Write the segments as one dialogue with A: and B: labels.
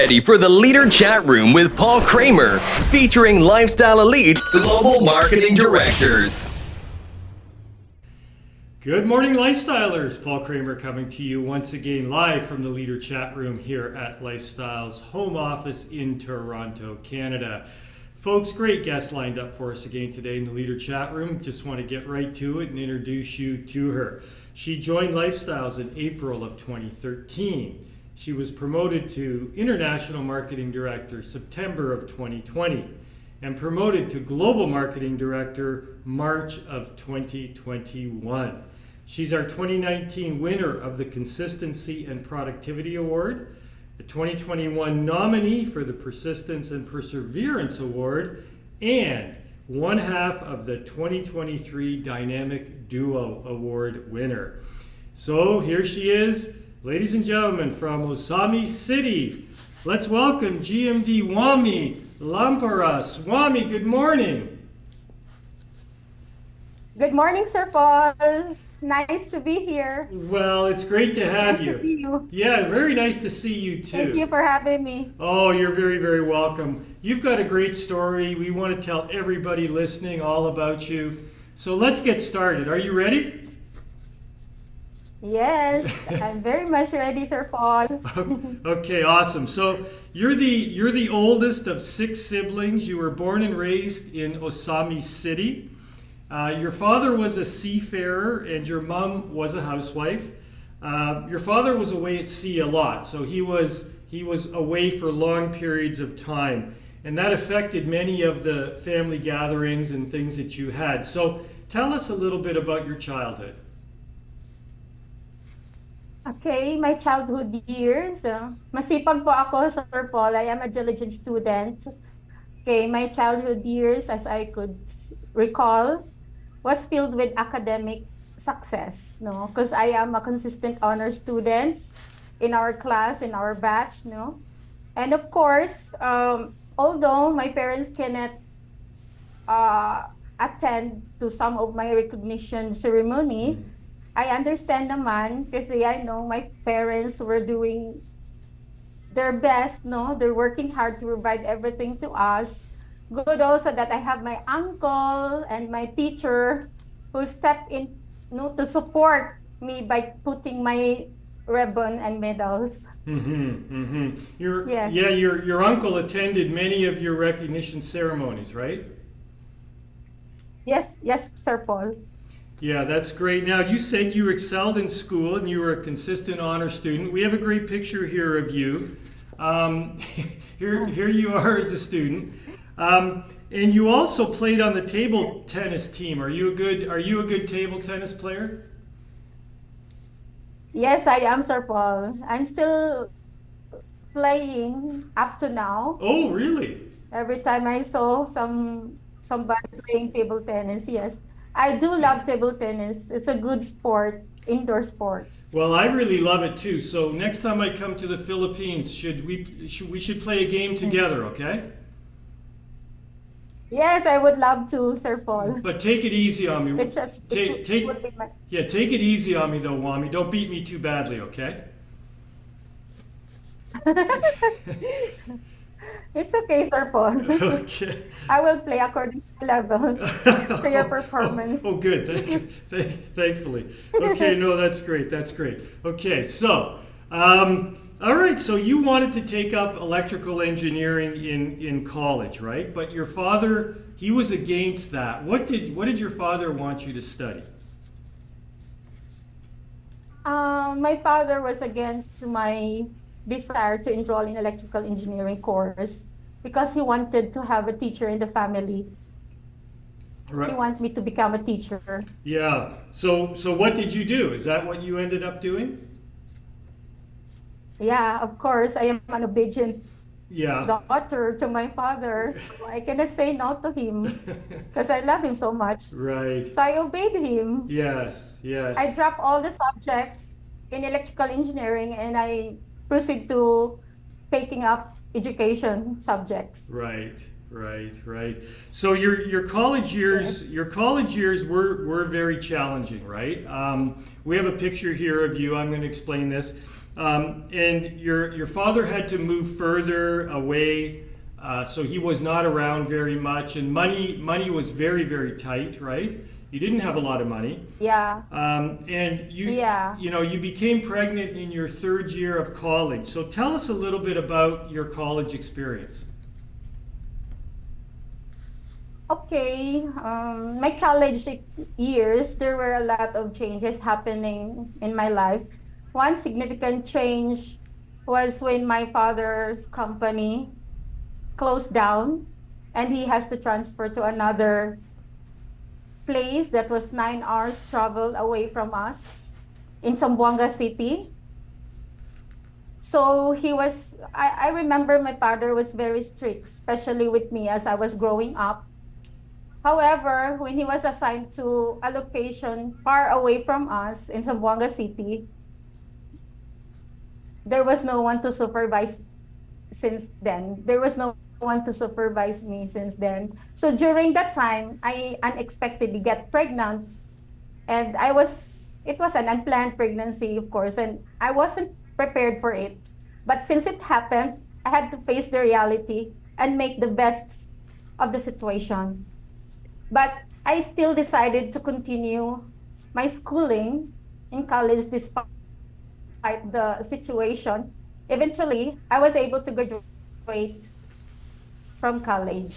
A: Ready for the Leader Chat Room with Paul Kramer, featuring Lifestyle Elite Global Marketing Directors.
B: Good morning, Lifestylers. Paul Kramer coming to you once again live from the Leader Chat Room here at Lifestyle's home office in Toronto, Canada. Folks, great guest lined up for us again today in the Leader Chat Room. Just want to get right to it and introduce you to her. She joined Lifestyles in April of 2013. She was promoted to International Marketing Director September of 2020 and promoted to Global Marketing Director March of 2021. She's our 2019 winner of the Consistency and Productivity Award, the 2021 nominee for the Persistence and Perseverance Award, and one half of the 2023 Dynamic Duo Award winner. So here she is. Ladies and gentlemen, from Osami City, let's welcome GMD Wami Lamparas. Wami, good morning.
C: Good morning, Sir Paul. Nice to be here.
B: Well, it's great to have
C: Nice
B: you.
C: to see you.
B: Yeah, very nice to see you too.
C: Thank you for having me.
B: Oh, you're very, very welcome. You've got a great story. We want to tell everybody listening all about you. So let's get started. Are you ready?
C: Yes, I'm very much ready, Sir Paul.
B: Okay, awesome. So you're the oldest of 6 siblings. You were born and raised in Osami City. Your father was a seafarer and your mom was a housewife. Your father was away at sea a lot, so he was away for long periods of time, and that affected many of the family gatherings and things that you had. So tell us a little bit about your childhood.
C: Okay, my childhood years. Masipag po ako, Sir Paul. I am a diligent student. Okay, my childhood years, as I could recall, was filled with academic success. No, because I am a consistent honor student in our class, in our batch. No, and of course, although my parents cannot attend to some of my recognition ceremonies, I understand naman kasi I know my parents were doing their best, no? They're working hard to provide everything to us. Good also that I have my uncle and my teacher who stepped in, to support me by putting my ribbon and medals.
B: Yes. Yeah, your uncle attended many of your recognition ceremonies, right?
C: Yes, Sir Paul.
B: Yeah, that's great. Now, you said you excelled in school and you were a consistent honor student. We have a great picture here of you. Here you are as a student. And you also played on the table tennis team. Are you a good table tennis player?
C: Yes, I am, Sir Paul. I'm still playing up to now.
B: Oh, really?
C: Every time I saw somebody playing table tennis, yes. I do love table tennis. It's a good sport, indoor sport.
B: Well, I really love it too. So next time I come to the Philippines, we should play a game together, okay?
C: Yes, I would love to, Sir Paul.
B: But take it easy on me. Take it easy on me though, Wami. Don't beat me too badly, okay?
C: It's okay, Sir Paul.
B: Okay.
C: I will play according to level, to your performance.
B: Oh, good. Thankfully. Okay, no, that's great. Okay, so, all right. So you wanted to take up electrical engineering in college, right? But your father, he was against that. What did your father want you to study?
C: My father was against my desire to enroll in electrical engineering course because he wanted to have a teacher in the family. Right. He wants me to become a teacher.
B: Yeah. So what did you do? Is that what you ended up doing?
C: Yeah, of course. I am an obedient
B: yeah.
C: daughter to my father. So I cannot say no to him because I love him so much.
B: Right.
C: So I obeyed him.
B: Yes.
C: I dropped all the subjects in electrical engineering and I proceed to taking up education subjects.
B: Right. So your college years were very challenging, right? We have a picture here of you. I'm going to explain this. And your father had to move further away, so he was not around very much, and money was very, very tight, right? You didn't have a lot of money.
C: Yeah.
B: And you became pregnant in your third year of college. So tell us a little bit about your college experience.
C: Okay. My college years, there were a lot of changes happening in my life. One significant change was when my father's company closed down and he has to transfer to another place that was 9 hours travel away from us in Zamboanga City. So I remember my father was very strict, especially with me as I was growing up. However, when he was assigned to a location far away from us in Zamboanga City, there was no one to supervise since then. There was no one to supervise me since then. So during that time, I unexpectedly get pregnant, and it was an unplanned pregnancy, of course, and I wasn't prepared for it. But since it happened, I had to face the reality and make the best of the situation. But I still decided to continue my schooling in college despite the situation. Eventually, I was able to graduate from college.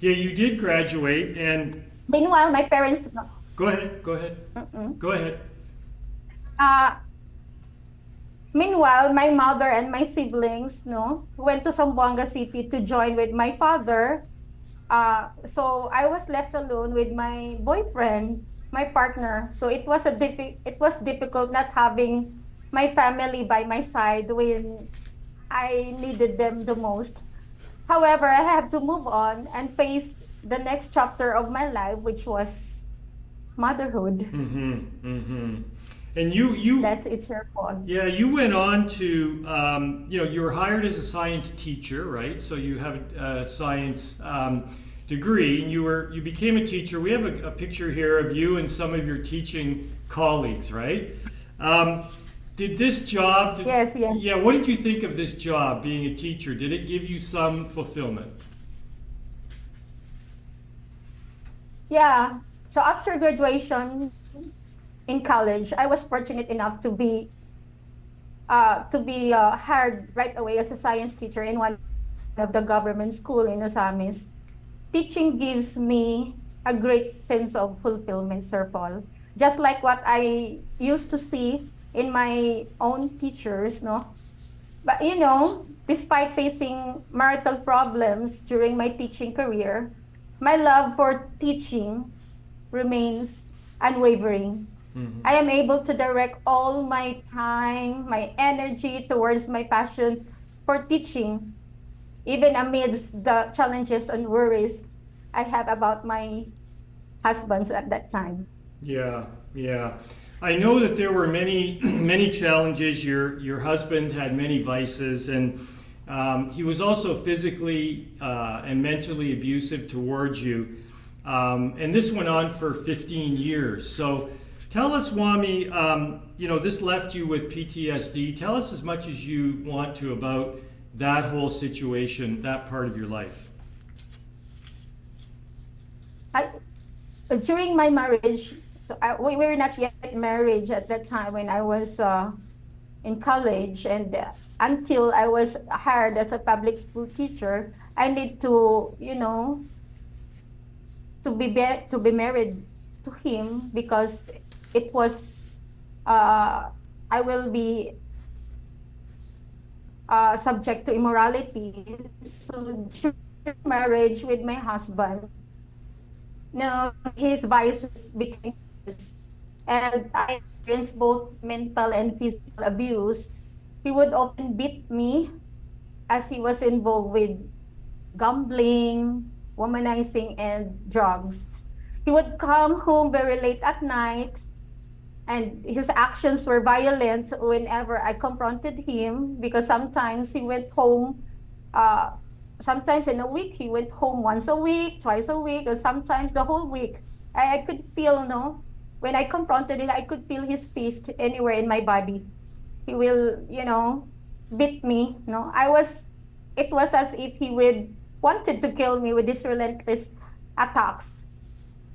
B: Yeah, you did graduate, and
C: Meanwhile, my parents.
B: go ahead. Go ahead.
C: Uh, Meanwhile, my mother and my siblings, no, went to Zamboanga City to join with my father. So I was left alone with my boyfriend, my partner. So it was difficult not having my family by my side when I needed them the most. However, I have to move on and face the next chapter of my life, which was motherhood.
B: And you
C: That's it's your fault.
B: yeah, you went on to you were hired as a science teacher, right? So you have a science degree, and you became a teacher. We have a picture here of you and some of your teaching colleagues, right? Did this job?
C: Yes, yes.
B: Yeah. What did you think of this job, being a teacher? Did it give you some fulfillment?
C: Yeah. So after graduation in college, I was fortunate enough to be hired right away as a science teacher in one of the government school in Osamis. Teaching gives me a great sense of fulfillment, Sir Paul. Just like what I used to see in my own teachers, no? But despite facing marital problems during my teaching career, my love for teaching remains unwavering. I am able to direct all my time, my energy towards my passion for teaching, even amidst the challenges and worries I have about my husband at that time.
B: Yeah, yeah. I know that there were many, many challenges. Your husband had many vices, and he was also physically and mentally abusive towards you. And this went on for 15 years. So tell us, Wami, this left you with PTSD. Tell us as much as you want to about that whole situation, that part of your life.
C: During my marriage, we were not yet married at that time when I was in college, and until I was hired as a public school teacher, I need to, to be married to him because it was I will be subject to immorality. So during marriage with my husband, his vices became worse, and I experienced both mental and physical abuse. He would often beat me as he was involved with gambling, womanizing, and drugs. He would come home very late at night, and his actions were violent whenever I confronted him because sometimes he went home sometimes in a week, he went home once a week, twice a week, or sometimes the whole week. I could feel, when I confronted him, I could feel his fist anywhere in my body. he will, beat me. No, it was as if he would wanted to kill me with his relentless attacks.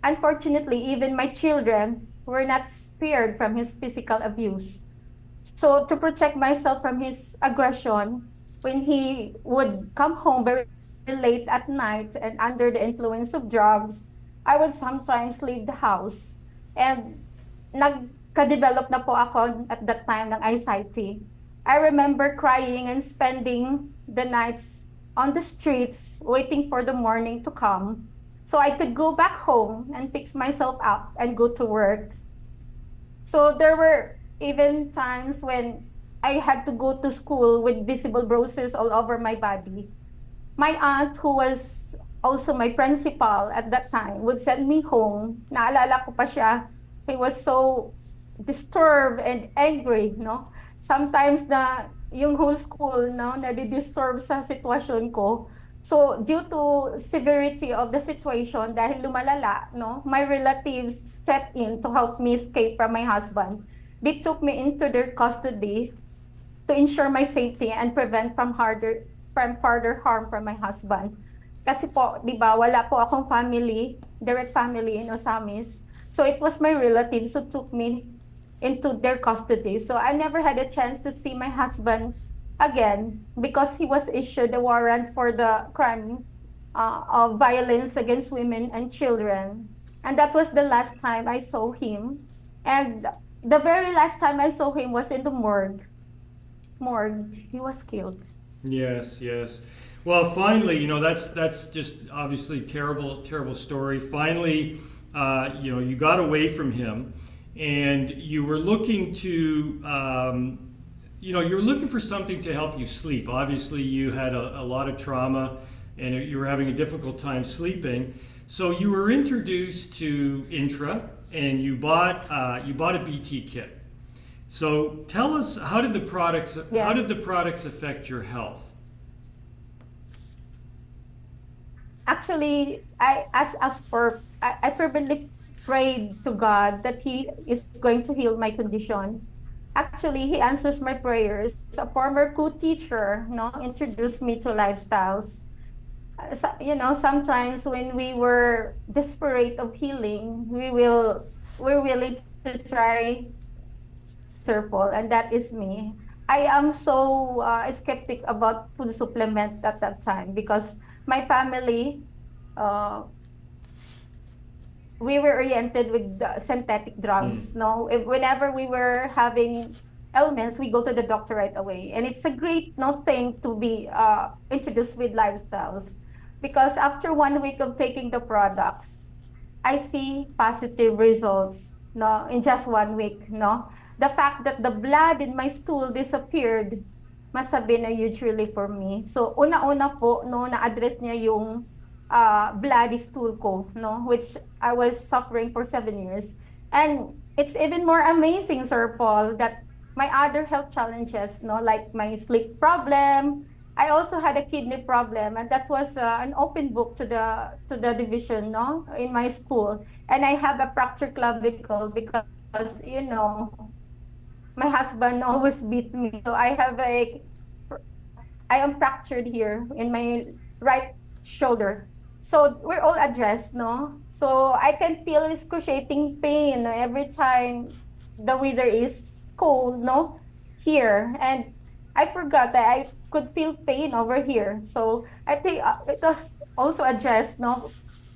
C: Unfortunately, even my children were not spared from his physical abuse. So to protect myself from his aggression, when he would come home very late at night and under the influence of drugs, I would sometimes leave the house. And nagka-develop na po ako at that time ng anxiety. I remember crying and spending the nights on the streets waiting for the morning to come so I could go back home and fix myself up and go to work. So there were even times when I had to go to school with visible bruises all over my body. My aunt, who was also my principal at that time, would send me home. Naalala ko pa siya. He was so disturbed and angry, no? Sometimes yung whole school, no, nadi-disturb sa sitwasyon ko. So, due to severity of the situation, dahil lumalala, no, my relatives stepped in to help me escape from my husband. They took me into their custody to ensure my safety and prevent from further harm from my husband. Kasi po, di ba, wala po akong family, direct family in Osamis. So it was my relatives who took me into their custody. So I never had a chance to see my husband again because he was issued a warrant for the crime of violence against women and children. And that was the last time I saw him. And the very last time I saw him was in the morgue. He was killed.
B: Yes, yes. Well, finally, that's just obviously terrible story. Finally, you got away from him, and you were looking to, you're looking for something to help you sleep. Obviously, you had a lot of trauma, and you were having a difficult time sleeping. So you were introduced to Intra, and you bought a BT kit. So tell us, how did the products affect your health?
C: Actually, I fervently prayed to God that He is going to heal my condition. Actually, He answers my prayers. A former co-teacher, introduced me to lifestyles. Sometimes when we were desperate of healing, we're willing to try circle, and that is me. I am so skeptic about food supplements at that time because my family, we were oriented with synthetic drugs. Whenever we were having ailments, we go to the doctor right away, and it's a great thing to be introduced with lifestyles, because after 1 week of taking the products, I see positive results. In just 1 week. The fact that the blood in my stool disappeared must have been a huge relief for me. So una-una po, na-address niya yung bloody stool ko, which I was suffering for 7 years. And it's even more amazing, Sir Paul, that my other health challenges, like my sleep problem, I also had a kidney problem, and that was an open book to the division, in my school. And I have a fractured clavicle because, my husband always beat me. So I am fractured here in my right shoulder. So we're all addressed, So I can feel excruciating pain every time the weather is cold, here. And I forgot that I could feel pain over here. So I think it was also addressed,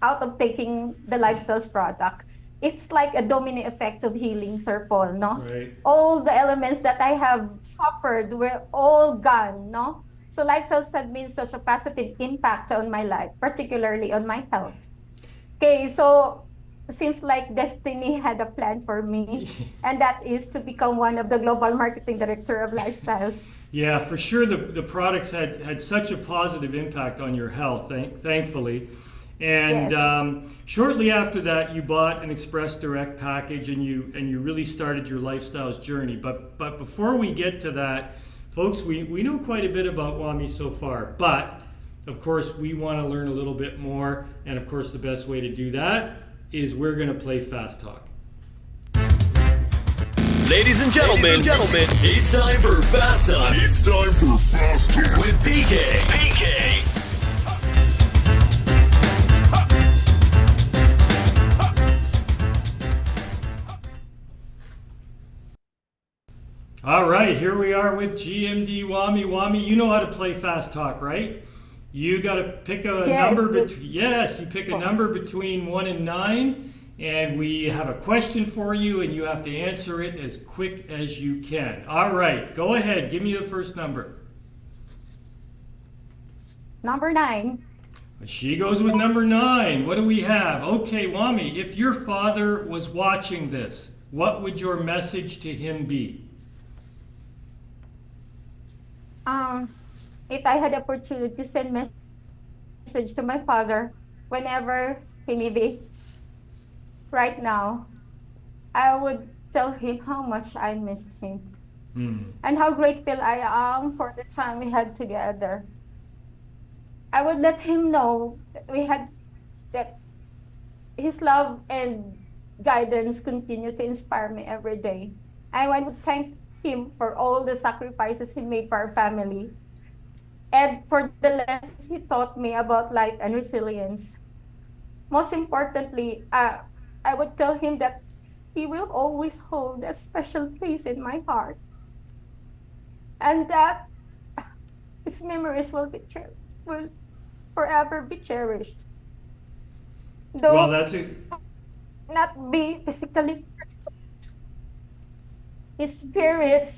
C: out of taking the lifestyles product. It's like a domino effect of healing, Sir Paul,
B: Right.
C: All the elements that I have suffered were all gone, So lifestyles had been such a positive impact on my life, particularly on my health. Okay, so seems like destiny had a plan for me, and that is to become one of the global marketing director of lifestyles.
B: Yeah, for sure. The products had such a positive impact on your health, thankfully. And
C: Yes.
B: Shortly after that, you bought an Express Direct package, and you really started your lifestyles journey. But before we get to that, folks, we know quite a bit about Wami so far. But of course, we want to learn a little bit more. And of course, the best way to do that is we're going to play Fast Talk.
A: Ladies and gentlemen, it's time for Fast Talk.
D: It's time for Fast Talk
A: with PK.
B: All right, here we are with GMD Wami. Wami, you know how to play Fast Talk, right? You got to pick a number between. Yes, you pick a number between 1 and 9, and we have a question for you, and you have to answer it as quick as you can. All right, go ahead. Give me the first number.
C: Number 9.
B: She goes with number 9. What do we have? Okay, Wami, if your father was watching this, what would your message to him be?
C: If I had the opportunity to send message to my father whenever he may be right now, I would tell him how much I miss him and how grateful I am for the time we had together. I would let him know that his love and guidance continue to inspire me every day. I want to thank him for all the sacrifices he made for our family and for the lessons he taught me about life and resilience. Most importantly, I would tell him that he will always hold a special place in my heart and that his memories will forever be cherished. Though
B: Well, that's it.
C: not be physically, his spirit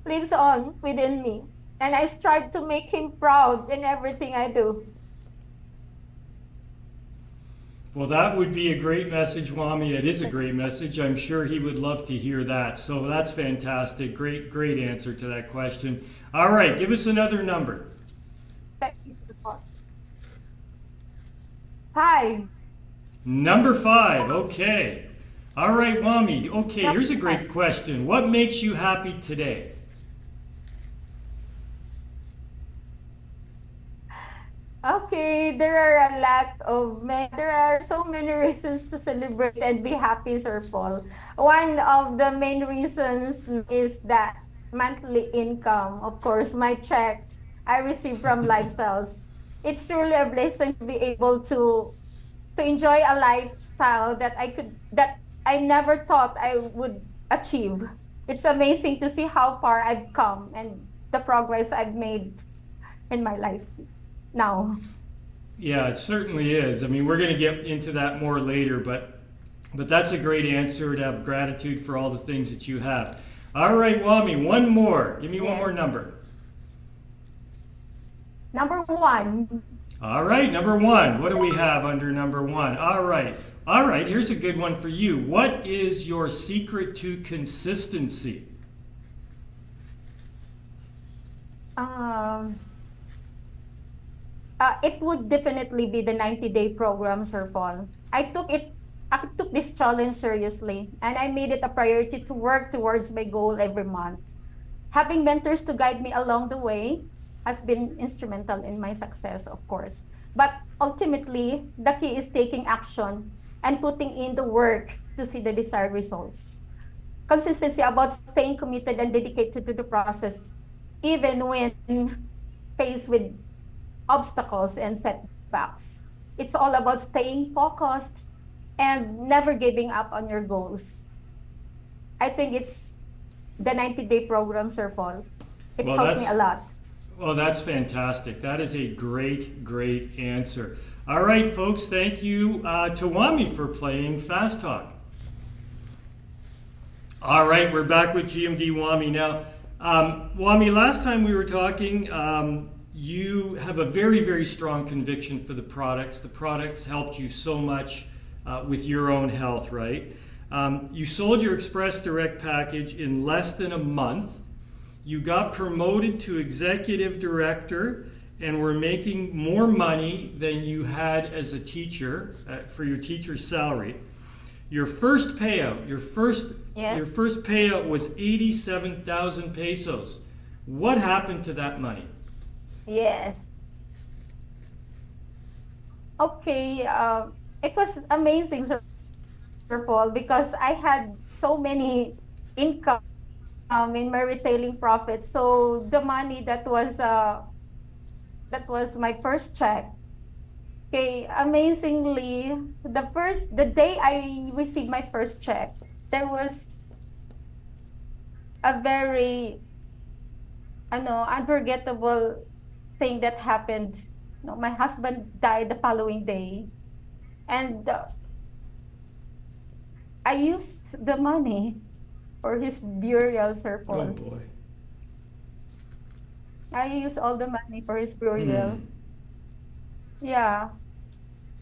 C: lives on within me, and I strive to make him proud in everything I do.
B: Well, that would be a great message, Wami. It is a great message. I'm sure he would love to hear that. So that's fantastic. Great answer to that question. All right, give us another number.
C: Thank you for the thought. 5.
B: Number 5. Okay. All right, Wami. Okay, here's a great question. What makes you happy today?
C: Okay, there are so many reasons to celebrate and be happy, Sir Paul. One of the main reasons is that monthly income. Of course, my check I receive from lifestyles. It's truly a blessing to be able to enjoy a lifestyle that I never thought I would achieve. It's amazing to see how far I've come and the progress I've made in my life now.
B: Yeah, it certainly is. I mean, we're going to get into that more later, but that's a great answer, to have gratitude for all the things that you have. All right, Wami, one more. Give me one more number.
C: Number 1.
B: All right, number 1. What do we have under number 1? All right, here's a good one for you. What is your secret to consistency?
C: It would definitely be the 90-day program, Sir Paul. I took this challenge seriously, and I made it a priority to work towards my goal every month. Having mentors to guide me along the way has been instrumental in my success, of course. But ultimately, the key is taking action and putting in the work to see the desired results. Consistency about staying committed and dedicated to the process, even when faced with obstacles and setbacks. It's all about staying focused and never giving up on your goals. I think it's the 90-day program, Sir Paul. It helped me a lot.
B: Well, that's fantastic. That is a great answer. All right, folks, thank you to Wami for playing Fast Talk. All right, we're back with GMD Wami now. Wami, last time we were talking, you have a very strong conviction for the products. The products helped you so much with your own health, right? You sold your Express Direct package in less than a month. You got promoted to executive director and were making more money than you had as a teacher for your teacher's salary. Your first payout, your first payout was 87,000 pesos. What happened to that money?
C: Yes. Okay, it was amazing, Sir Paul, because I had so many income in my retailing profit. So the money that was my first check. Okay, amazingly, the day I received my first check, there was a very unforgettable thing that happened. No, my husband died the following day, and I used the money for his burial, Sir
B: Oh
C: Paul.
B: boy.
C: I used all the money for his
B: Hmm.
C: burial. Yeah,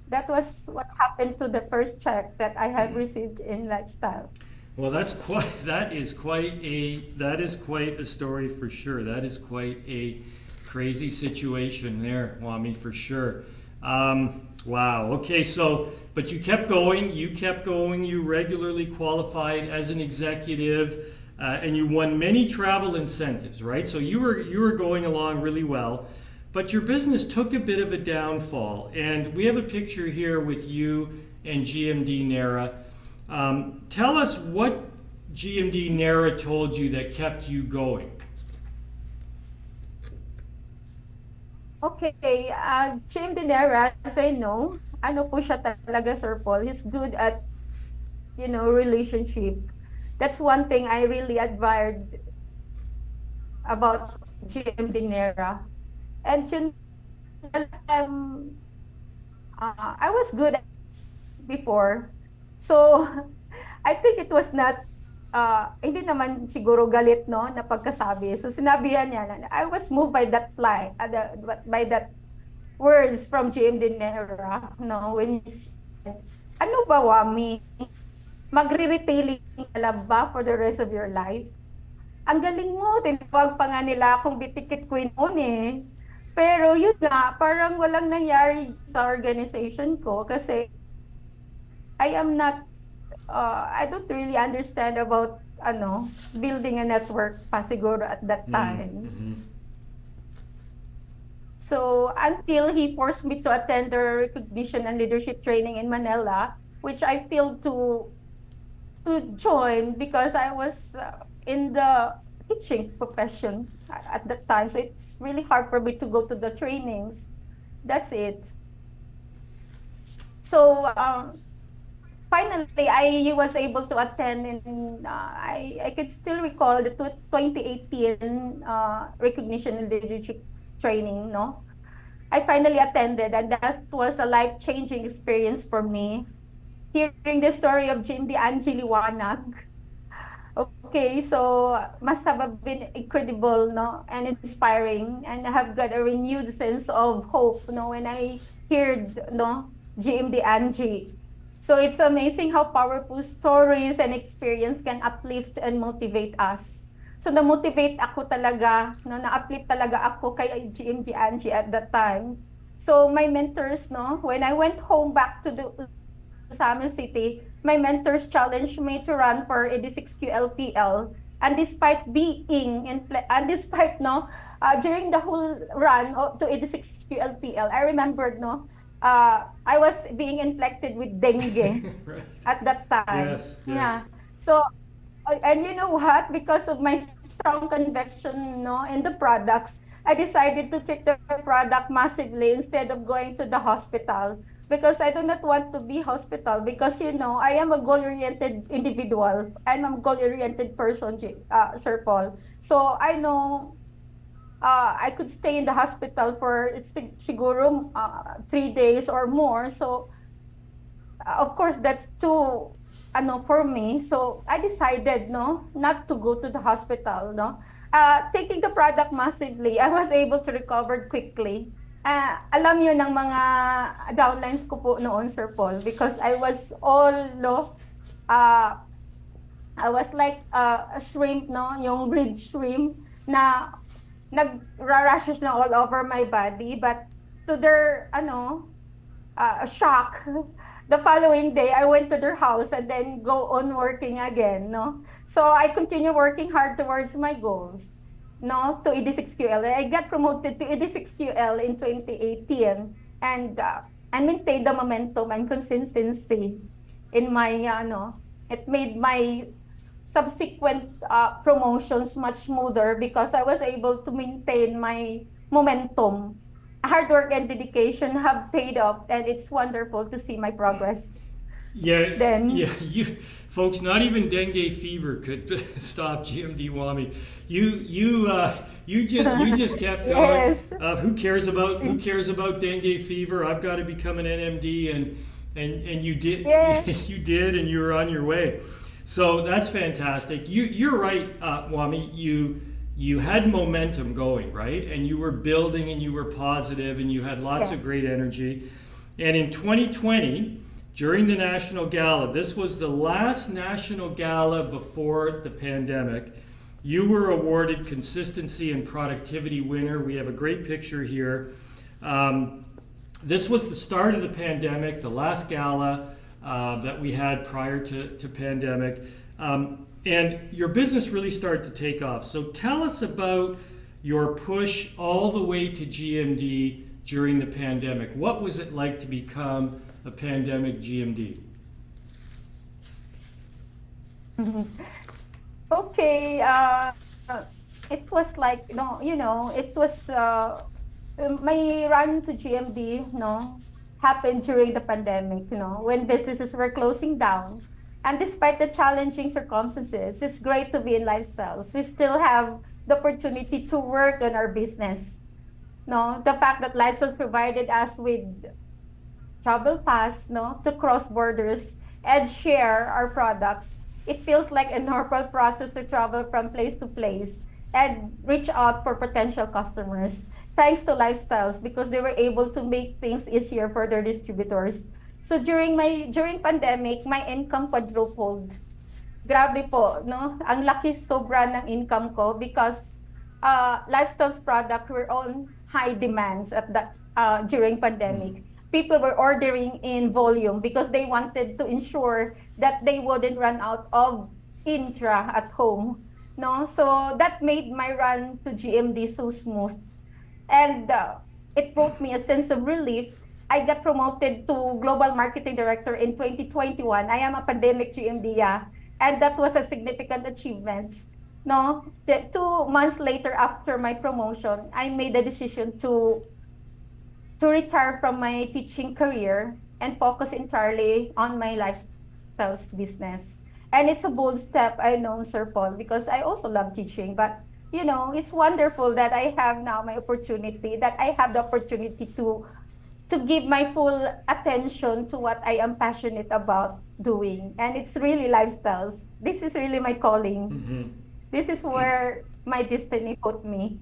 C: that was what happened to the first check that I have received in lifestyle.
B: Well, that is quite a story for sure. That is quite a crazy situation there, Wami, for sure. Wow. Okay, so but you kept going. You kept going. You regularly qualified as an executive, and you won many travel incentives, right? So you were going along really well, but your business took a bit of a downfall. And we have a picture here with you and GMD Nara. Tell us what GMD Nara told you that kept you going.
C: Okay, Jim Dinera, as I know, ano po siya talaga, Sir Paul. He's good at, relationship. That's one thing I really admired about GM Dinera. And um, I was good at before. So, I think it was not, hindi naman siguro galit, no, na pagkasabi. So, sinabihan niya na, I was moved by that by that words from GM Dinera, no, when he said, ano ba, Wami? Magre-retailing ka lang ba for the rest of your life? Ang galing mo, tinawag pa nga nila akong bitikit queen noon eh. Pero yun nga, parang walang nangyari sa organization ko kasi I am not, I don't really understand about, building a network pa siguro at that time.
B: Mm-hmm.
C: So until he forced me to attend the recognition and leadership training in Manila, which I failed to join because I was in the teaching profession at that time. So it's really hard for me to go to the trainings. That's it. So finally, I was able to attend, and I could still recall the 2018 recognition and leadership training. No, I finally attended, and that was a life-changing experience for me. Hearing the story of Jim Angie Liwanag. Okay, so must have been incredible, no, and inspiring, and I have got a renewed sense of hope, no, when I heard, no, GMD Angie. So it's amazing how powerful stories and experience can uplift and motivate us. So na-motivate ako talaga, no, na-uplift talaga ako kay GMD Angie at that time. So my mentors, no, when I went home back to the Samuel City, my mentors challenged me to run for 86QLPL. And despite despite no, during the whole run to 86QLPL, I remembered no, I was being infected with dengue
B: Right.
C: at that time.
B: Yes, yes.
C: Yeah. So, and you know what? Because of my strong conviction, no, in the products, I decided to treat the product massively instead of going to the hospital because I do not want to be hospital because I am a goal-oriented individual. I'm a goal-oriented person, Sir Paul. So I know I could stay in the hospital for siguro 3 days or more. So of course that's too for me. So I decided no not to go to the hospital. No, taking the product massively, I was able to recover quickly. Alam niyo ng mga downlines ko po noon, Sir Paul, because I was all no uh, I was like a shrimp, no, yung red shrimp na nag-rashes na all over my body, but to their shock. The following day, I went to their house and then go on working again, no? So I continue working hard towards my goals, no, to ED6QL. I got promoted to ED6QL in 2018 and I maintained the momentum and consistency in my, it made my subsequent promotions much smoother because I was able to maintain my momentum. Hard work and dedication have paid off, and it's wonderful to see my progress.
B: Yeah,
C: Then,
B: yeah, you folks, not even dengue fever could stop GMD Wami. You just kept going.
C: yes,
B: Who cares about dengue fever? I've got to become an NMD, and you did
C: yes,
B: you did, and you were on your way. So that's fantastic. You're right, Wami. You had momentum going, right, and you were building, and you were positive, and you had lots
C: yes,
B: of great energy. And in 2020, during the National Gala, this was the last National Gala before the pandemic, you were awarded Consistency and Productivity Winner. We have a great picture here. This was the start of the pandemic, the last gala that we had prior to pandemic. And your business really started to take off. So tell us about your push all the way to GMD during the pandemic. What was it like to become a pandemic GMD?
C: okay. It was like it was my run to GMD, happened during the pandemic, when businesses were closing down. And despite the challenging circumstances, it's great to be in lifestyles. We still have the opportunity to work on our business. No, the fact that lifestyles provided us with travel pass, to cross borders and share our products. It feels like a normal process to travel from place to place and reach out for potential customers. Thanks to lifestyles because they were able to make things easier for their distributors. So during pandemic, my income quadrupled. Grabe po, no? Ang laki sobra ng income ko because lifestyles products were on high demands at that during pandemic. People were ordering in volume because they wanted to ensure that they wouldn't run out of intra at home. No, so that made my run to GMD so smooth, and it brought me a sense of relief. I got promoted to Global Marketing Director in 2021. I am a pandemic GMD, yeah, and that was a significant achievement. No, 2 months later after my promotion, I made the decision to retire from my teaching career and focus entirely on my lifestyles business. And it's a bold step, I know, Sir Paul, because I also love teaching. But it's wonderful that I have now my opportunity, that I have the opportunity to give my full attention to what I am passionate about doing. And it's really lifestyles. This is really my calling.
B: Mm-hmm.
C: This is where my destiny put me.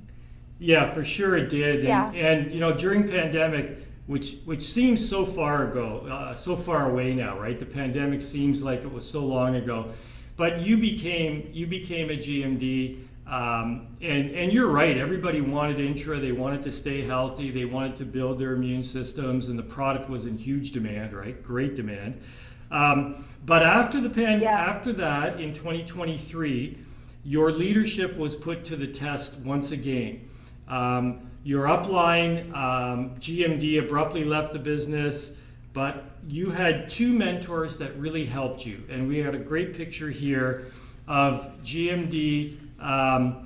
B: Yeah, for sure it did.
C: Yeah.
B: And during pandemic, which seems so far ago, so far away now, right? The pandemic seems like it was so long ago, but you became a GMD, and you're right. Everybody wanted intra. They wanted to stay healthy. They wanted to build their immune systems, and the product was in huge demand, right? Great demand. But after after that, in 2023, your leadership was put to the test once again. Your upline, GMD, abruptly left the business, but you had two mentors that really helped you. And we had a great picture here of GMD, Eva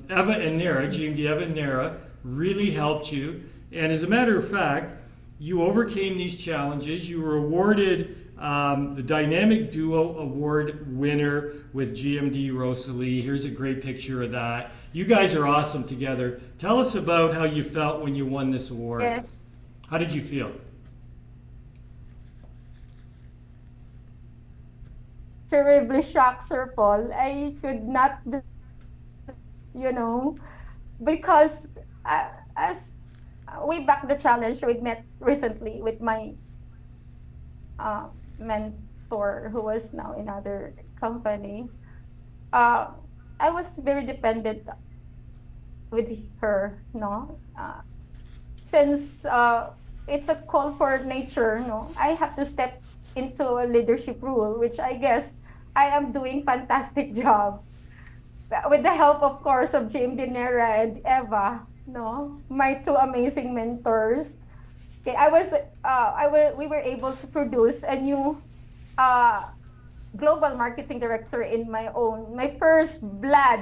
B: and Nara, GMD Eva and Nara, really helped you. And as a matter of fact, you overcame these challenges. You were awarded the Dynamic Duo Award winner with GMD Rosalie. Here's a great picture of that. You guys are awesome together. Tell us about how you felt when you won this award.
C: Yes.
B: How did you feel?
C: Terribly shocked, Sir Paul. I could not, because as way back the challenge we met recently with my mentor who was now in other company. I was very dependent with her, since it's a call for nature, I have to step into a leadership role, which I guess I am doing fantastic job. With the help, of course, of GMD Nera and Eva, my two amazing mentors. Okay, we were able to produce a new global marketing director in my first blood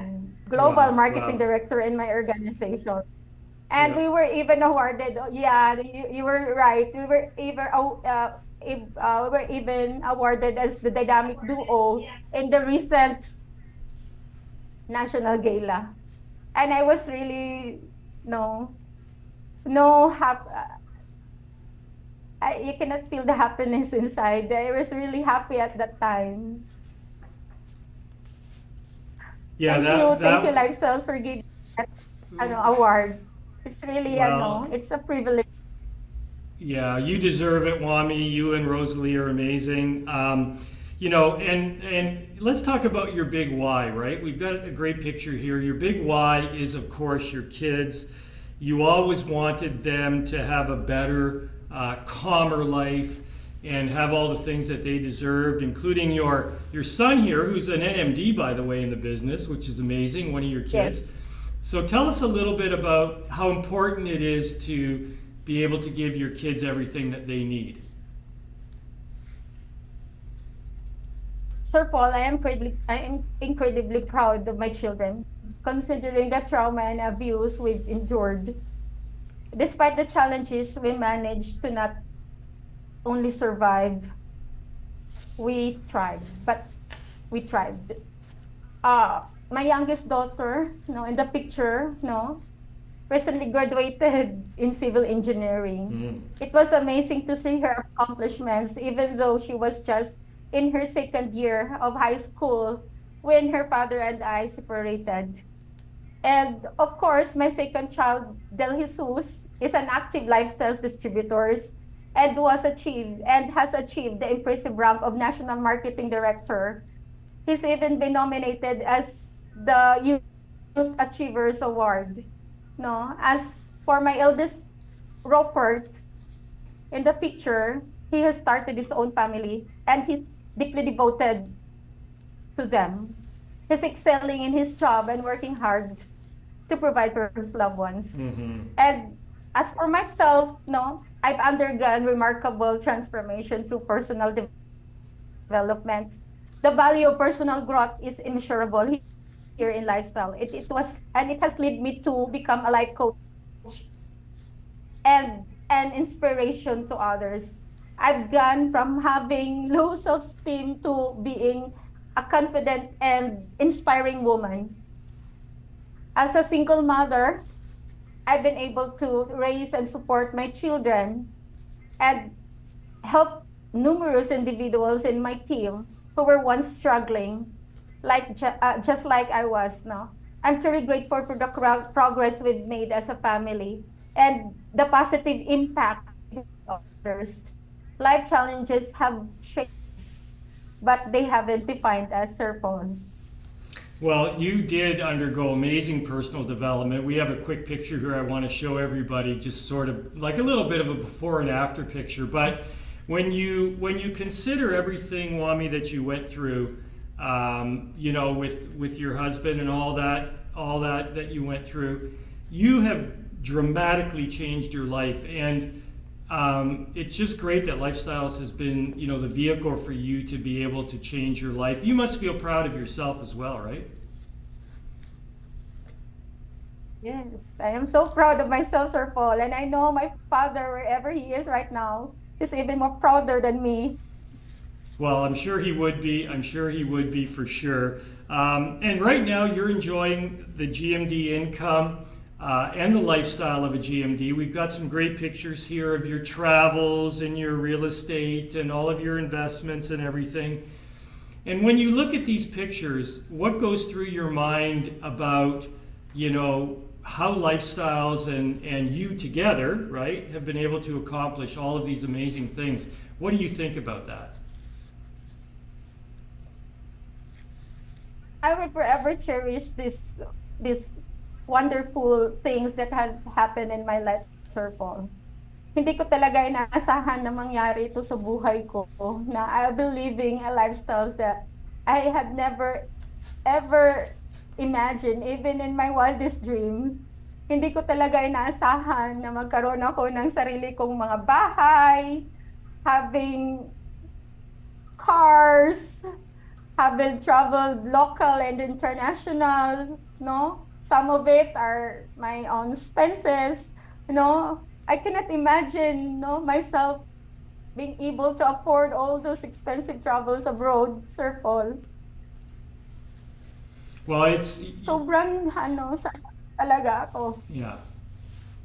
C: global marketing director in my organization. And we were even awarded, yeah, you were right. We were even awarded as the dynamic duo in the recent national gala. And I was really, no, no, you cannot feel the happiness inside. I was really happy at that time.
B: Yeah,
C: Thank you, Lifestyle, for giving that award. It's really, it's a privilege.
B: Yeah, you deserve it, Wami. You and Rosalie are amazing. And let's talk about your big why, right? We've got a great picture here. Your big why is, of course, your kids. You always wanted them to have a better, calmer life and have all the things that they deserved, including your son here, who's an NMD, by the way, in the business, which is amazing, one of your kids.
C: Yes.
B: So tell us a little bit about how important it is to be able to give your kids everything that they need.
C: Sir Paul, I am incredibly proud of my children, considering the trauma and abuse we've endured. Despite the challenges, we managed to not only survive, we thrived. But we thrived. My youngest daughter, in the picture, recently graduated in civil engineering. It was amazing to see her accomplishments, even though she was just in her second year of high school when her father and I separated. And of course, my second child, Del Jesus, is an active lifestyle distributor and has achieved the impressive rank of National Marketing Director. He's even been nominated as the Youth Achievers Award. No, as for my eldest, Rupert, in the picture, he has started his own family and he's deeply devoted to them. He's excelling in his job and working hard to provide for his loved ones. And as for myself, I've undergone remarkable transformation through personal development. The value of personal growth is immeasurable here in lifestyle. It has led me to become a life coach and an inspiration to others. I've gone from having low self-esteem to being a confident and inspiring woman. As a single mother, I've been able to raise and support my children and help numerous individuals in my team who were once struggling, just like I was now. I'm very grateful for the progress we've made as a family and the positive impact of others. Life challenges have shaped, but they haven't defined us, Sir Paul.
B: Well, you did undergo amazing personal development. We have a quick picture here I want to show everybody, just sort of like a little bit of a before and after picture. But when you consider everything, Wami, that you went through, with your husband and all that you went through, you have dramatically changed your life. And it's just great that Lifestyles has been, the vehicle for you to be able to change your life. You must feel proud of yourself as well, right?
C: Yes, I am so proud of myself, Sir Paul. And I know my father, wherever he is right now, is even more prouder than me.
B: Well, I'm sure he would be. I'm sure he would be for sure. And right now you're enjoying the GMD income and the lifestyle of a GMD. We've got some great pictures here of your travels and your real estate and all of your investments and everything. And when you look at these pictures, what goes through your mind about, how Lifestyles and you together, right, have been able to accomplish all of these amazing things? What do you think about that?
C: I will forever cherish this wonderful things that has happened in my life, Sir Paul. Hindi ko talaga inaasahan na mangyari ito sa buhay ko, na I'll be living a lifestyle that I had never ever imagined, even in my wildest dreams. Hindi ko talaga inaasahan na magkaroon ako ng sarili kong mga bahay, having cars, Haven't traveled local and international, no? Some of it are my own expenses, I cannot imagine, myself being able to afford all those expensive travels abroad, Sir Paul.
B: Well, it's
C: Sobrang, sana talaga ako.
B: yeah,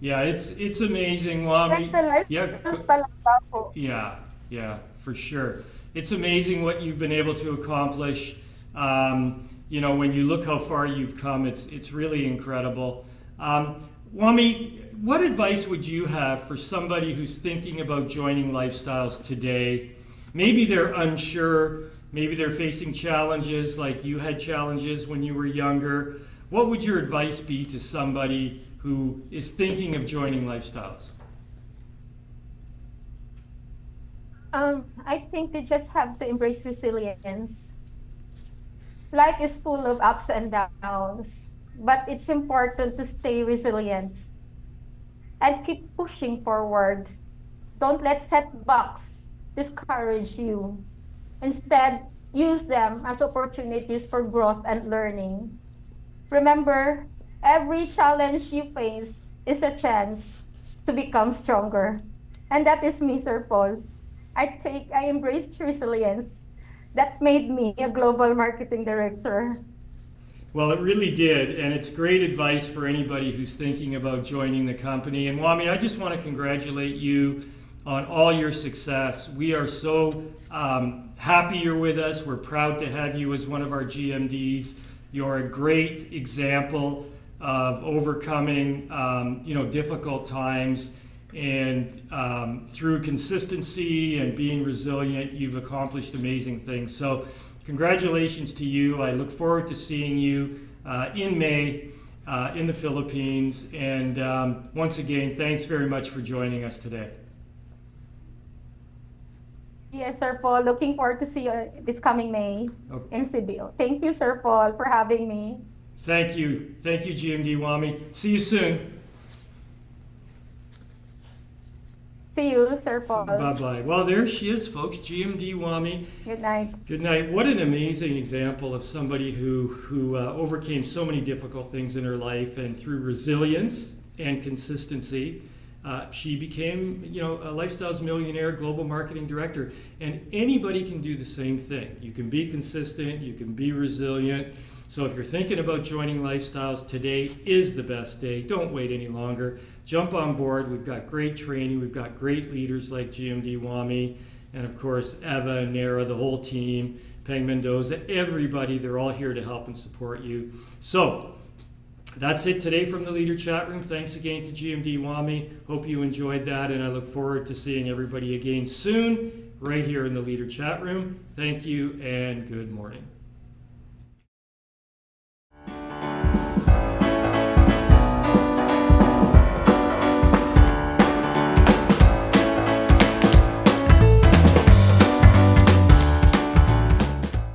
B: yeah. It's amazing, Wami.
C: Like the
B: Yeah,
C: lifestyle talaga ako.
B: yeah, for sure. It's amazing what you've been able to accomplish. When you look how far you've come, it's really incredible. Wami, what advice would you have for somebody who's thinking about joining Lifestyles today? Maybe they're unsure, maybe they're facing challenges like you had challenges when you were younger. What would your advice be to somebody who is thinking of joining Lifestyles?
C: I think they just have to embrace resilience. Life is full of ups and downs, but it's important to stay resilient and keep pushing forward. Don't let setbacks discourage you. Instead, use them as opportunities for growth and learning. Remember, every challenge you face is a chance to become stronger. And that is me, Sir Paul. I embraced resilience. That made me a global marketing director.
B: Well, it really did, and it's great advice for anybody who's thinking about joining the company. And Wami, I just want to congratulate you on all your success. We are so happy you're with us. We're proud to have you as one of our GMDs. You're a great example of overcoming, difficult times. And through consistency and being resilient, you've accomplished amazing things. So congratulations to you. I look forward to seeing you in May in the Philippines. And once again, thanks very much for joining us today.
C: Yes, Sir Paul. Looking forward to see you this coming May in Cebu. Thank you, Sir Paul, for having me.
B: Thank you. Thank you, GMD Wami. See you soon.
C: See you, Sir Paul.
B: Bye-bye. Well, there she is, folks. GMD Wami.
C: Good night.
B: Good night. What an amazing example of somebody who overcame so many difficult things in her life, and through resilience and consistency, she became, a Lifestyles Millionaire Global Marketing Director. And anybody can do the same thing. You can be consistent. You can be resilient. So if you're thinking about joining Lifestyles, today is the best day. Don't wait any longer. Jump on board. We've got great training. We've got great leaders like GMD Wami, and of course Eva and Nara, the whole team, Peng Mendoza, everybody. They're all here to help and support you. So that's it today from the Leader Chat Room. Thanks again to GMD Wami. Hope you enjoyed that, and I look forward to seeing everybody again soon right here in the Leader Chat Room. Thank you and good morning.